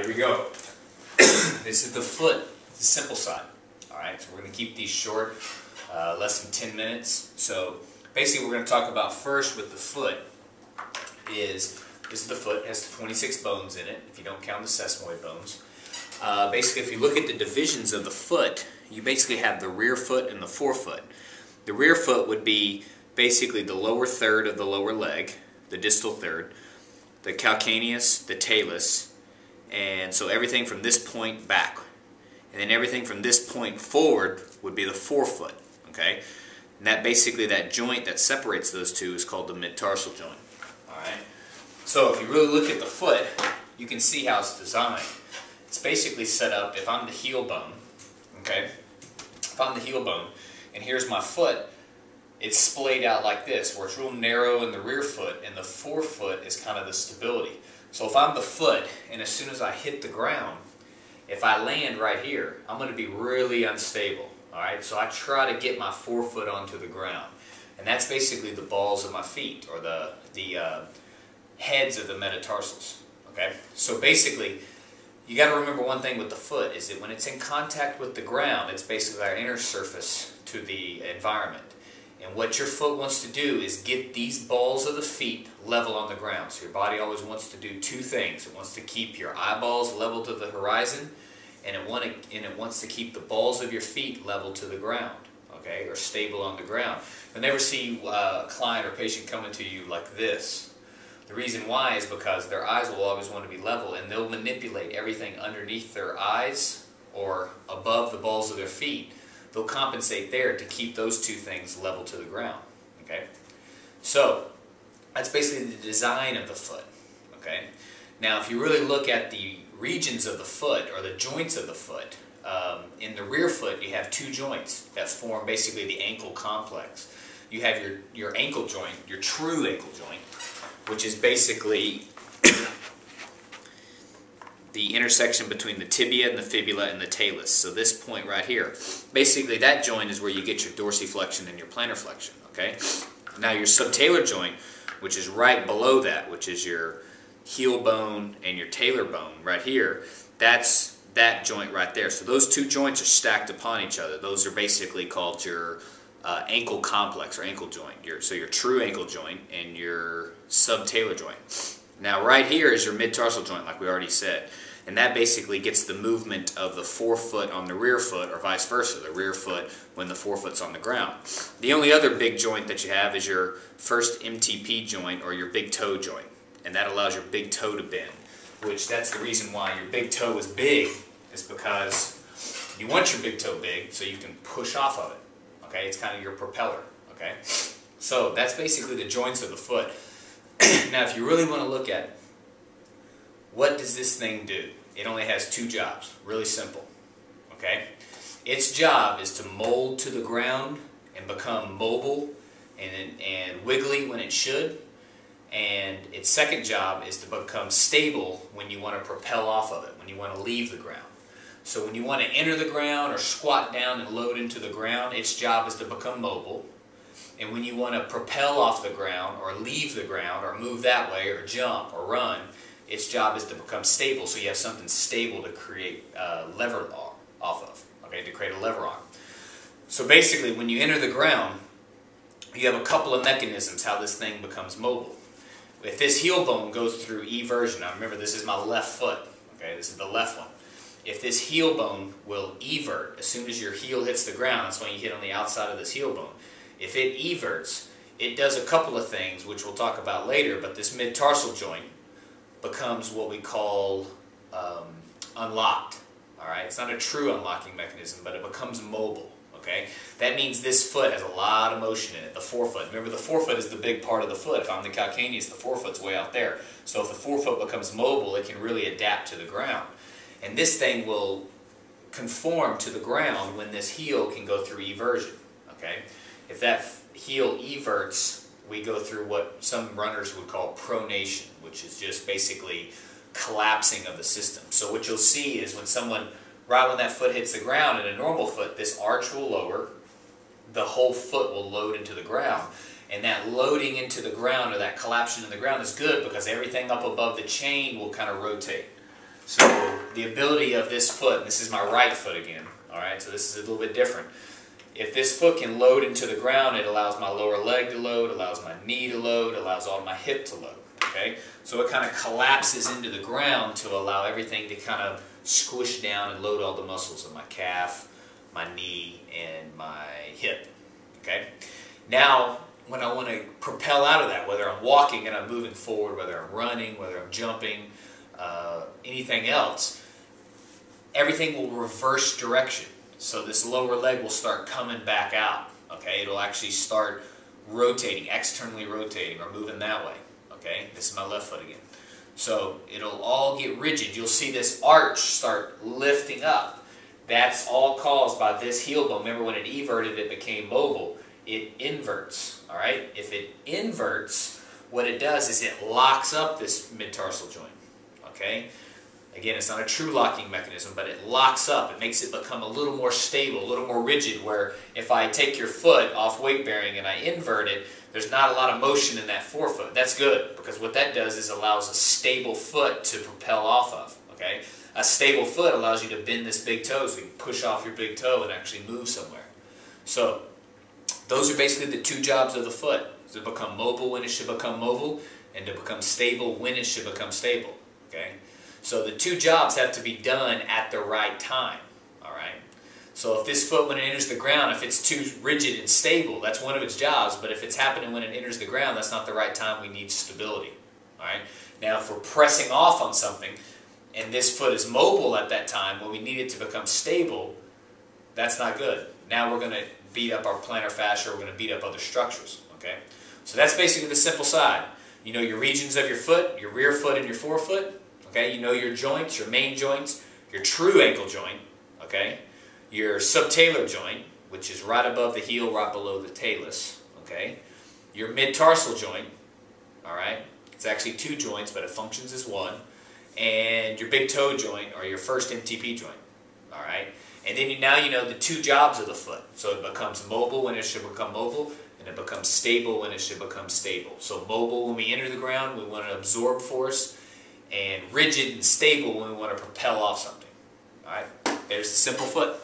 There we go. This is the foot, the simple side. Alright, so we're going to keep these short, less than 10 minutes. So basically we're going to talk about first with the foot is, this is the foot, it has 26 bones in it, if you don't count the sesamoid bones. Basically if you look at the divisions of the foot, you basically have the rear foot and the forefoot. The rear foot would be basically the lower third of the lower leg, the distal third, the calcaneus, the talus, and so everything from this point back. And then everything from this point forward would be the forefoot. Okay? And that basically, that joint that separates those two is called the mid-tarsal joint. Alright? So if you really look at the foot, you can see how it's designed. It's basically set up, if I'm the heel bone, okay? If I'm the heel bone, and here's my foot, it's splayed out like this, where it's real narrow in the rear foot, and the forefoot is kind of the stability. So if I'm the foot, and as soon as I hit the ground, if I land right here, I'm going to be really unstable. Alright, so I try to get my forefoot onto the ground. And that's basically the balls of my feet, or the heads of the metatarsals. Okay? So basically, you got to remember one thing with the foot, is that when it's in contact with the ground, it's basically our inner surface to the environment. And what your foot wants to do is get these balls of the feet level on the ground. So your body always wants to do two things. It wants to keep your eyeballs level to the horizon, and it wants to keep the balls of your feet level to the ground, okay, or stable on the ground. You'll never see a client or patient coming to you like this. The reason why is because their eyes will always want to be level, and they'll manipulate everything underneath their eyes or above the balls of their feet. They'll compensate there to keep those two things level to the ground. Okay, so that's basically the design of the foot. Okay, now if you really look at the regions of the foot, or the joints of the foot, in the rear foot you have two joints that form basically the ankle complex. You have your ankle joint, your true ankle joint, which is basically the intersection between the tibia and the fibula and the talus. So this point right here, basically that joint is where you get your dorsiflexion and your plantar flexion. Okay. Now your subtalar joint, which is right below that, which is your heel bone and your talar bone right here, that's that joint right there. So those two joints are stacked upon each other. Those are basically called your ankle complex or ankle joint. So your true ankle joint and your subtalar joint. Now right here is your mid-tarsal joint, like we already said. And that basically gets the movement of the forefoot on the rear foot, or vice versa, the rear foot when the forefoot's on the ground. The only other big joint that you have is your first MTP joint, or your big toe joint. And that allows your big toe to bend, which that's the reason why your big toe is big, is because you want your big toe big so you can push off of it. Okay, it's kind of your propeller. Okay, so that's basically the joints of the foot. Now if you really want to look at what does this thing do, it only has two jobs. Really simple. Okay, its job is to mold to the ground and become mobile and wiggly when it should. And its second job is to become stable when you want to propel off of it, when you want to leave the ground. So when you want to enter the ground or squat down and load into the ground, its job is to become mobile. And when you want to propel off the ground or leave the ground or move that way or jump or run, its job is to become stable, so you have something stable to create lever off of, okay, to create a lever arm. So basically when you enter the ground, you have a couple of mechanisms how this thing becomes mobile. If this heel bone goes through eversion, now remember this is my left foot, okay, this is the left one. If this heel bone will evert, as soon as your heel hits the ground, that's when you hit on the outside of this heel bone. If it everts, it does a couple of things, which we'll talk about later, but this mid-tarsal joint becomes what we call unlocked. Alright, it's not a true unlocking mechanism, but it becomes mobile. Okay, that means this foot has a lot of motion in it, the forefoot. Remember, the forefoot is the big part of the foot. If I'm the calcaneus, the forefoot's way out there. So if the forefoot becomes mobile, it can really adapt to the ground. And this thing will conform to the ground when this heel can go through eversion. Okay, if that heel everts, we go through what some runners would call pronation, which is just basically collapsing of the system. So what you'll see is when someone, right when that foot hits the ground, in a normal foot, this arch will lower, the whole foot will load into the ground. And that loading into the ground, or that collapsion in the ground, is good because everything up above the chain will kind of rotate. So the ability of this foot, and this is my right foot again, all right, so this is a little bit different. If this foot can load into the ground, it allows my lower leg to load, allows my knee to load, allows all my hip to load, okay? So it kind of collapses into the ground to allow everything to kind of squish down and load all the muscles of my calf, my knee, and my hip, okay? Now, when I want to propel out of that, whether I'm walking and I'm moving forward, whether I'm running, whether I'm jumping, anything else, everything will reverse direction. So this lower leg will start coming back out, okay? It'll actually start rotating, externally rotating, or moving that way, okay? This is my left foot again. So it'll all get rigid. You'll see this arch start lifting up. That's all caused by this heel bone. Remember when it everted, it became mobile. It inverts, all right? If it inverts, what it does is it locks up this mid-tarsal joint, okay? Again, it's not a true locking mechanism, but it locks up. It makes it become a little more stable, a little more rigid, where if I take your foot off weight bearing and I invert it, there's not a lot of motion in that forefoot. That's good, because what that does is allows a stable foot to propel off of, okay? A stable foot allows you to bend this big toe so you can push off your big toe and actually move somewhere. So those are basically the two jobs of the foot: to become mobile when it should become mobile, and to become stable when it should become stable, okay? So the two jobs have to be done at the right time, all right? So if this foot, when it enters the ground, if it's too rigid and stable, that's one of its jobs, but if it's happening when it enters the ground, that's not the right time. We need stability, all right? Now, if we're pressing off on something, and this foot is mobile at that time, when we need it to become stable, that's not good. Now we're going to beat up our plantar fascia, we're going to beat up other structures, okay? So that's basically the simple side. You know your regions of your foot, your rear foot and your forefoot. Okay, you know your joints, your main joints, your true ankle joint, okay, your subtalar joint, which is right above the heel, right below the talus, okay, your mid-tarsal joint, all right, it's actually two joints, but it functions as one, and your big toe joint, or your first MTP joint, all right, and then now you know the two jobs of the foot, so it becomes mobile when it should become mobile, and it becomes stable when it should become stable. So mobile when we enter the ground, we want to absorb force, and rigid and stable when we want to propel off something. All right, there's the simple foot.